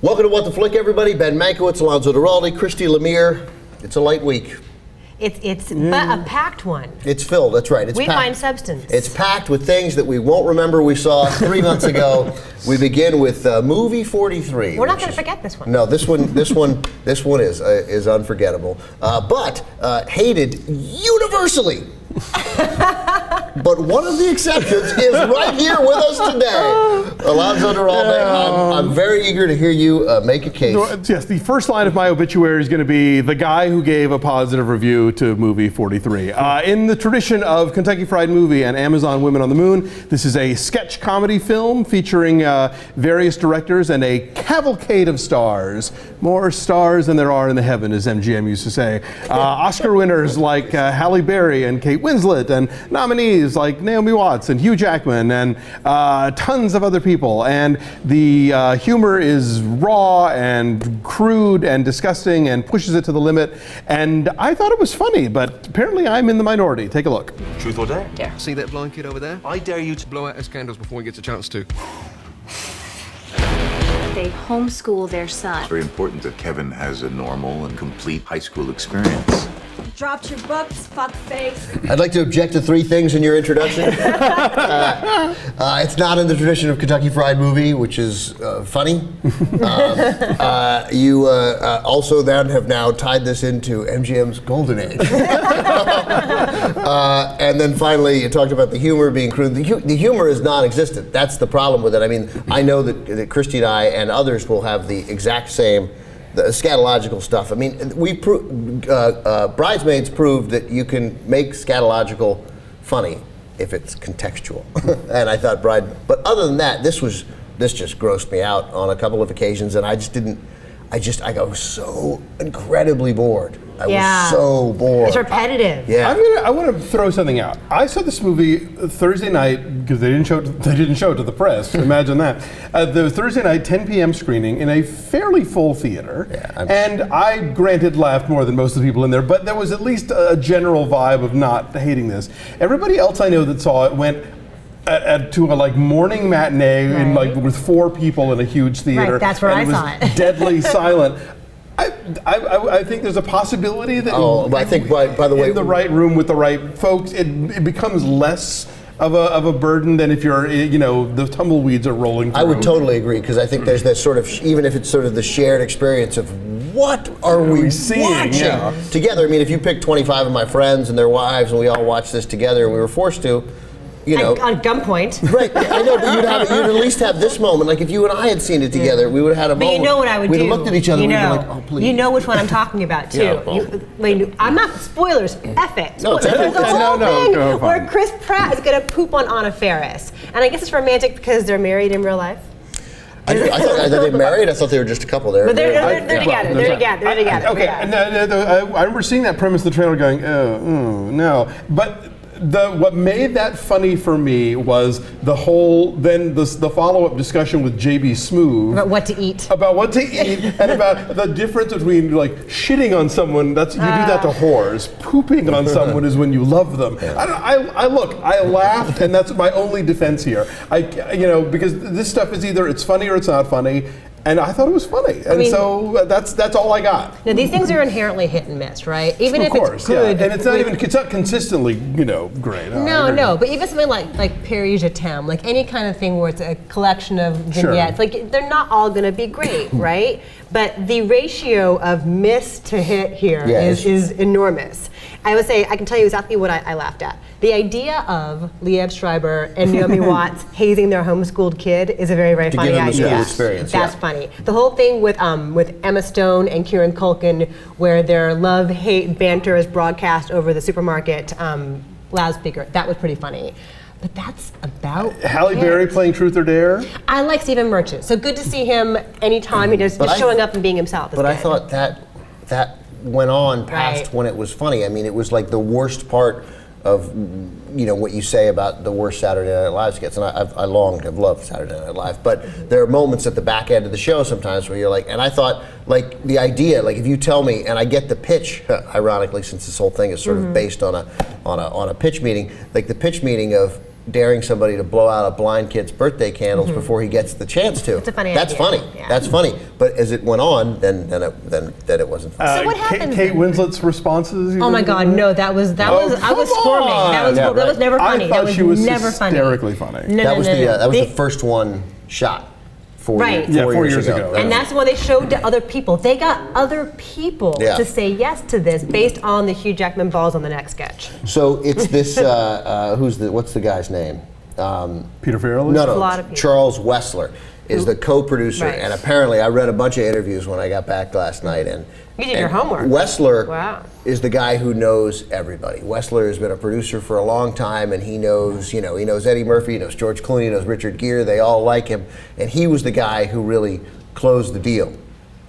Welcome to What the Flick, everybody. Ben Mankiewicz, Alonso Duralde, Christy Lemire. It's a light week. It's but a packed one. It's filled, that's right. It's we packed. find substance. It's packed with things that we won't remember we saw 3 months ago. We begin with movie 43. We're not going to forget this one. No, this one is unforgettable. But hated universally. But one of the exceptions is right here with us today. Alonso Duralde, I'm very eager to hear you make a case. Yes, the first line of my obituary is going to be the guy who gave a positive review to movie 43. In the tradition of Kentucky Fried Movie and Amazon Women on the Moon, this is a sketch comedy film featuring various directors and a cavalcade of stars. More stars than there are in the heaven, as MGM used to say. Oscar winners like Halle Berry and Kate Winslet, and nominees like Naomi Watts and Hugh Jackman, and tons of other people. And the humor is raw and crude and disgusting and pushes it to the limit. And I thought it was funny, but apparently I'm in the minority. Take a look. Truth or dare? Dare. See that blind kid over there? I dare you to Blow out his candles before he gets a chance to. They homeschool their son. It's very important that Kevin has a normal and complete high school experience. Dropped your books, fuckface. I'd like to object to 3 things in your introduction. It's not in the tradition of Kentucky Fried Movie, which is funny. You also then have now tied this into MGM's golden age. And then finally, you talked about the humor being crude. The humor is non-existent. That's the problem with it. I mean, I know that Christy and I and others will have the exact same the scatological stuff. I mean, Bridesmaids proved that you can make scatological funny if it's contextual. And I thought but other than that, this just grossed me out on a couple of occasions, and I was so incredibly bored. I was so bored. It's repetitive. Yeah. I want to throw something out. I saw this movie Thursday night because they didn't show it to the press. Imagine that. The Thursday night 10 p.m. screening in a fairly full theater. Yeah, and I, granted, laughed more than most of the people in there, but there was at least a general vibe of not hating this. Everybody else I know that saw it went to a morning matinee in with 4 people in a huge theater. Right, that's where I saw it. Deadly silent. I think there's a possibility that I think by the way, in the right room with the right folks, it becomes less of a burden than if you're the tumbleweeds are rolling through. I would totally agree, because I think there's that sort of, even if it's sort of the shared experience of what are we seeing watching together. I mean, if you pick 25 of my friends and their wives and we all watched this together and we were forced to, on gunpoint. Right, I know, but you'd at least have this moment. Like if you and I had seen it together, we would have had a moment. But you know what I would we'd do. We'd looked at each other and we'd be like, oh, please. You know which one I'm talking about, too. Yeah, I'm not, spoilers, F it. No, There's a whole thing no, where Chris Pratt is going to poop on Anna Faris. And I guess it's romantic because they're married in real life. I thought they married. I thought they were just a couple there. But they're together. They're together. Okay, I remember seeing that premise of the trailer going, no. But what made that funny for me was the follow-up discussion with JB Smoove about what to eat. And about the difference between shitting on someone, you do that to whores. Pooping on someone is when you love them. Yeah. I laughed, and that's my only defense here. Because this stuff is either it's funny or it's not funny. And I thought it was funny, so that's all I got. Now these things are inherently hit and miss, right? Even if it's good, and it's not consistently, great. No. But even something like Paris Je t'aime, like any kind of thing where it's a collection of vignettes, they're not all going to be great, right? But the ratio of miss to hit here is enormous. I would say I can tell you exactly what I laughed at. The idea of Liev Schreiber and Naomi Watts hazing their homeschooled kid is a very, very funny idea. To give them the school experience. That's funny. The whole thing with Emma Stone and Kieran Culkin, where their love-hate banter is broadcast over the supermarket loudspeaker, that was pretty funny. But that's about Halle Berry playing Truth or Dare? I like Stephen Merchant, so good to see him anytime he just showing up and being himself. But I thought that went on past when it was funny. I mean, it was like the worst part of what you say about the worst Saturday Night Live skits, and I long have loved Saturday Night Live, but there are moments at the back end of the show sometimes where you're like, and I thought the idea, if you tell me, and I get the pitch, ironically, since this whole thing is sort of based on a pitch meeting, the pitch meeting of daring somebody to blow out a blind kid's birthday candles before he gets the chance to. It's a funny That's idea. funny. Yeah. That's funny. But as it went on, then it wasn't funny. So what happens Kate then? Winslet's responses? Oh my God, no! That was I was squirming. That was never funny. I thought That was she was never funny. hysterically funny. No, That was no, no. the first one shot. Right. 4 years ago. And that's what they showed to other people. They got other people Yeah. to say yes to this based on the Hugh Jackman balls on the next sketch. So it's this. What's the guy's name? Peter Farrelly? No, A lot of people. Charles Wessler is the co-producer, Right. and apparently I read a bunch of interviews when I got back last night, and You did your homework. Wessler Wow. is the guy who knows everybody. Wessler has been a producer for a long time, and he knows Eddie Murphy, he knows George Clooney, he knows Richard Gere. They all like him, and he was the guy who really closed the deal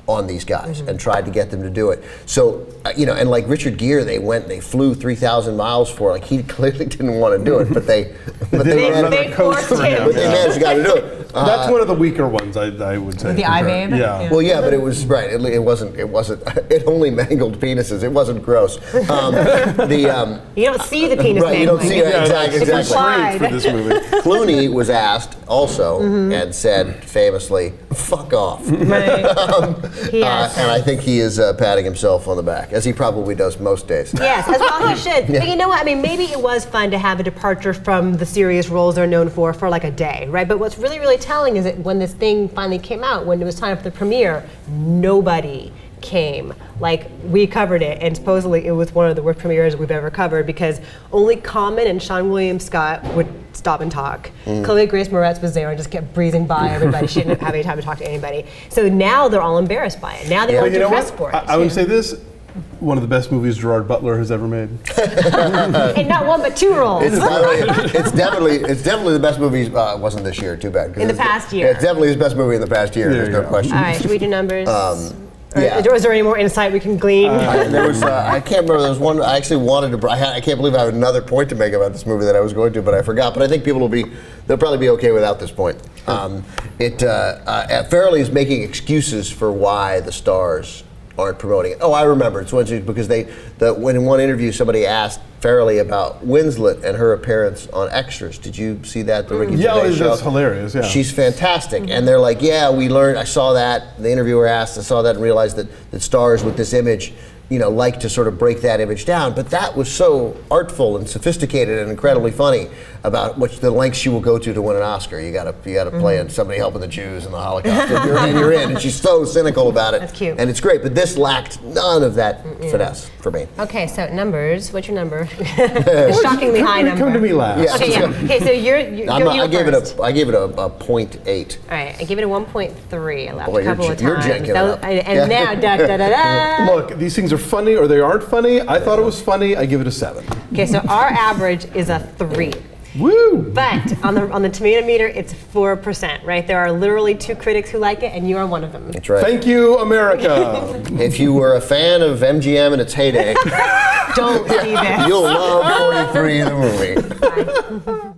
on these guys and tried to get them to do it. So, and like Richard Gere, they flew 3,000 miles for. Like, he clearly didn't want to do it, but they They forced him. but they managed to get him to do it. That's one of the weaker ones, I would say. The for eye sure. babe? Yeah. Well, yeah, but it was right. It wasn't. It only mangled penises. It wasn't gross. You don't see the penis. Right, you don't mangling. see it. Exactly. It's implied. Great for this movie. Clooney was asked also and said famously, "Fuck off." Right. Yes. And I think he is patting himself on the back, as he probably does most days. Yes, as well he should. But you know what? I mean, maybe it was fun to have a departure from the serious roles they're known for like a day, right? But what's really, really telling is that when this thing finally came out, when it was time for the premiere, nobody came. Like, we covered it, and supposedly it was one of the worst premieres we've ever covered because only Common and Sean William Scott would stop and talk. Chloe Grace Moretz was there and just kept breezing by everybody. She didn't have any time to talk to anybody. So now they're all embarrassed by it. Now they But don't you do know press what? for it. I would say this. One of the best movies Gerard Butler has ever made. And not one but two roles. It's definitely the best movie. It wasn't this year. Too bad. 'Cause In the it's- past year. It's definitely his best movie in the past year. There There's you no go. question. All right, should we do numbers? yeah. Or is there any more insight we can glean? There was I can't remember. There was one I actually wanted to. I can't believe I have another point to make about this movie that I was going to, but I forgot. But I think people they'll probably be okay without this point. Farrelly is making excuses for why the stars aren't promoting it. Oh, I remember. It's because when in one interview somebody asked Farrelly about Winslet and her appearance on Extras. Did you see that? The Ricky Gervais show? That's hilarious. Yeah. She's fantastic. And they're like, yeah, we learned, I saw that, the interviewer asked, I saw that and realized that stars with this image, like to sort of break that image down. But that was so artful and sophisticated and incredibly funny about the lengths she will go to win an Oscar. You gotta play somebody helping the Jews in the Holocaust. and you're in. And she's so cynical about it. That's cute. And it's great. But this lacked none of that finesse for me. Okay, so numbers. What's your number? A shockingly high number. Come to me last. Yeah. Okay, yeah. Okay, so you I gave it first. a 0.8. All right, I give it a 1.3. I laughed Boy, a couple of you're times. janking it up. And now, da da da da. Look, these things are funny or they aren't funny. I thought it was funny. I give it a 7. Okay, so our average is a 3. Woo! But on the tomato meter, it's 4%, right? There are literally 2 critics who like it, and you are one of them. That's right. Thank you, America. If you were a fan of MGM in its heyday, Don't see this. you'll love 43 the movie. Bye.